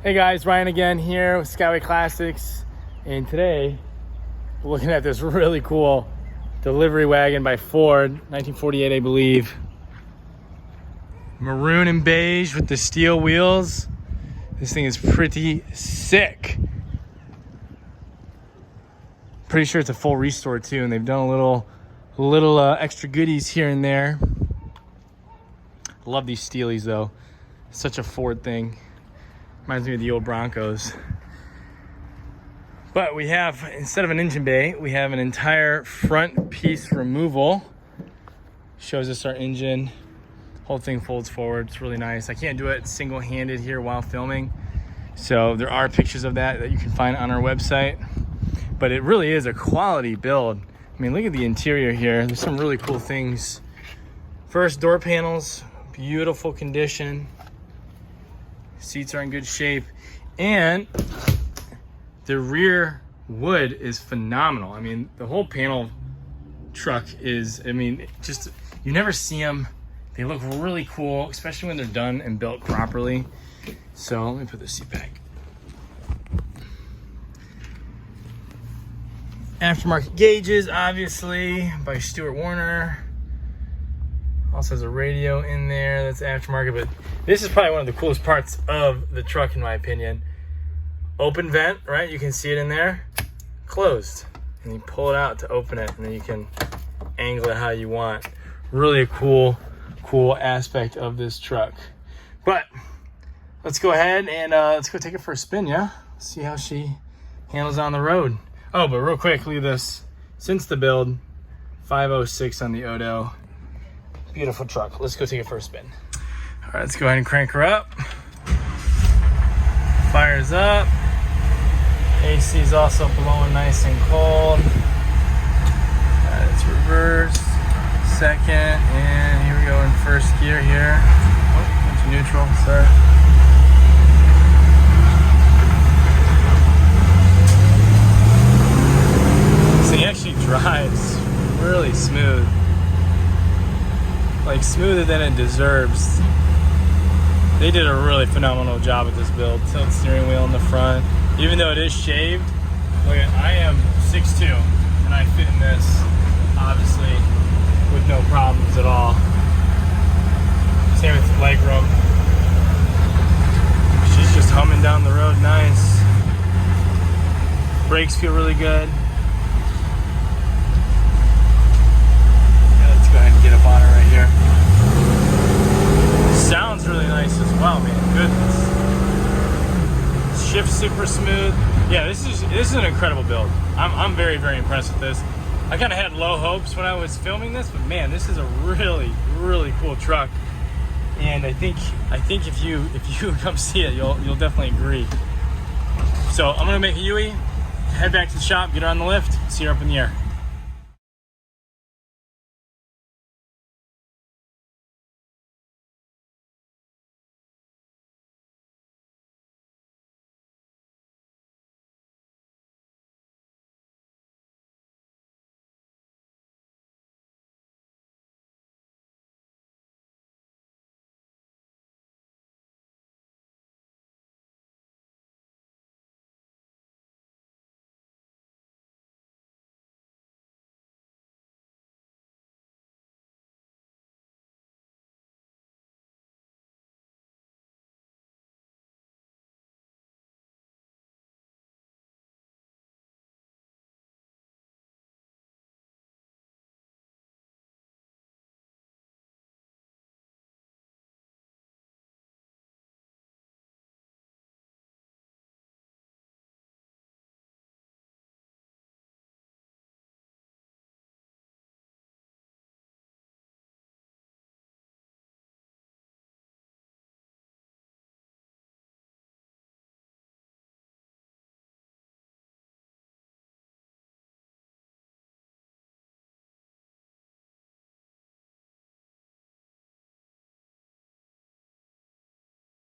Hey guys, Ryan again here with Skyway Classics, and today we're looking at this really cool delivery wagon by Ford, 1948 I believe. Maroon and beige with the steel wheels. This thing is pretty sick. Pretty sure it's a full restore too, and they've done a little extra goodies here and there. Love these steelies though. Such a Ford thing. Reminds me of the old Broncos. But we have, instead of an engine bay, we have an entire front piece removal. Shows us our engine. Whole thing folds forward. It's really nice. I can't do it single-handed here while filming. So there are pictures of that you can find on our website. But it really is a quality build. I mean, look at the interior here. There's some really cool things. First, door panels, beautiful condition. Seats are in good shape, and the rear wood is phenomenal. I mean, the whole panel truck is, I mean, just, you never see them. They look really cool, especially when they're done and built properly. So let me put the seat back. Aftermarket gauges, obviously, by Stuart Warner. Also has a radio in there that's aftermarket, but this is probably one of the coolest parts of the truck in my opinion. Open vent, right? You can see it in there. Closed. And you pull it out to open it, and then you can angle it how you want. Really a cool aspect of this truck. But let's go ahead and let's go take it for a spin, yeah? See how she handles on the road. Oh, but real quick, look at this. Since the build, 506 on the Odo. Beautiful truck. Let's go take it for a spin. All right, let's go ahead and crank her up. Fires up. AC is also blowing nice and cold. All right, let's reverse. Second, and here we go in first gear here. Oh, went to neutral, sorry. So he actually drives really smooth. Like smoother than it deserves. They did a really phenomenal job with this build. Tilt steering wheel in the front. Even though it is shaved, look at, I am 6'2", and I fit in this, obviously, with no problems at all. Same with the leg room. She's just humming down the road nice. Brakes feel really good. Go ahead and get up on it right here. Sounds really nice as well, man. Goodness. Shift super smooth. Yeah, this is an incredible build. I'm very, very impressed with this. I kind of had low hopes when I was filming this, but man, this is a really, really cool truck. And I think if you come see it, you'll definitely agree. So I'm gonna make a U-turn, head back to the shop, get her on the lift, see her up in the air.